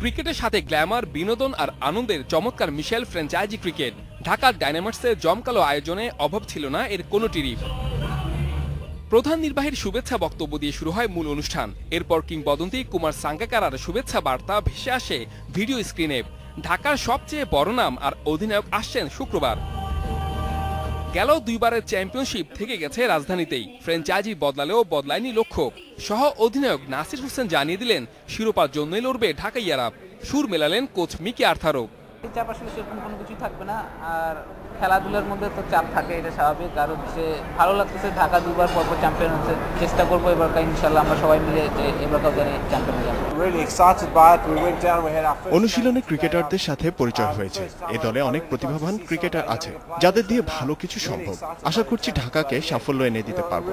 ক্রিকেটের সাথে গ্ল্যামার, বিনোদন আর আনন্দের চমৎকার মিশেল ফ্র্যাঞ্চাইজি ক্রিকেট। ঢাকার ডায়নামাইটসের জমকালো আয়োজনে অভাব ছিল না এর কোনোটিরই। প্রধান নির্বাহীর শুভেচ্ছা বক্তব্য দিয়ে শুরু হয় মূল অনুষ্ঠান। এরপর কিংবদন্তি কুমার সাঙ্গাকারার শুভেচ্ছা বার্তা ভেসে আসে ভিডিও স্ক্রিনে। ঢাকার সবচেয়ে বড় নাম আর অধিনায়ক আসছেন শুক্রবার। গেল দুইবারের চ্যাম্পিয়নশিপ থেকে গেছে রাজধানীতেই। ফ্র্যাঞ্চাইজি বদলালেও বদলায়নি লক্ষ্য। সহ অধিনায়ক নাসির হোসেন জানিয়ে দিলেন, শিরোপার জন্যই লড়বে ঢাকাইয়ারা। সুর মেলালেন কোচ মিকি আর্থারও। চাপ আসলে সেরকম কোনো কিছুই থাকবে না। আর খেলাধুলার মধ্যে তো চাপ থাকে, এটা স্বাভাবিক। আর হচ্ছে ভালো লাগতেছে, ঢাকা দুবার পর চ্যাম্পিয়ন হচ্ছে। চেষ্টা করবো এবারকার ইনশাল্লাহ আমরা সবাই মিলে যে এবারকার জানি চ্যাম্পিয়ন যাবো। অনুশীলনে ক্রিকেটারদের সাথে পরিচয় হয়েছে। এ দলে অনেক প্রতিভাবান ক্রিকেটার আছে যাদের দিয়ে ভালো কিছু সম্ভব। আশা করছি ঢাকাকে সাফল্য এনে দিতে পারবো।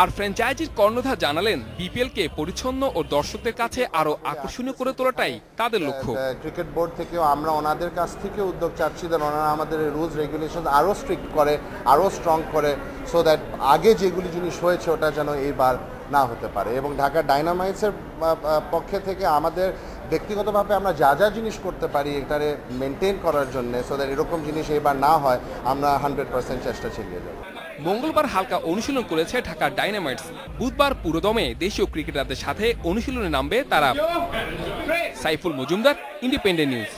আর ফ্র্যাঞ্চাইজির কর্ণধার জানালেন, বিপিএলকে পরিচ্ছন্ন ও দর্শকদের কাছে আরো আকর্ষণীয় করে তোলাটাই তাদের লক্ষ্য। ক্রিকেট বোর্ড থেকেও আমরা ওনাদের কাছ থেকে উদ্যোগ চাচ্ছি যে ওনারা আমাদের রুলস রেগুলেশন আরো স্ট্রিক্ট করে, আরো স্ট্রং করে, সো দ্যাট আগে যেগুলি জিনিস হয়েছে ওটা যেন এইবার না হতে পারে। এবং ঢাকা ডায়নামাইটসের পক্ষে থেকে আমাদের ব্যক্তিগতভাবে আমরা যা যা জিনিস করতে পারি এটারে মেনটেন করার জন্য, সো দ্যাট এরকম জিনিস এবার না হয়, আমরা 100% চেষ্টা চালিয়ে যাব। মঙ্গলবার হালকা অনুশীলন করেছে ঢাকা ডায়নামাইটস। বুধবার পুরোদমে দেশীয় ক্রিকেটারদের সাথে অনুশীলনে নামবে তারা। Saiful Majumdar, independent news.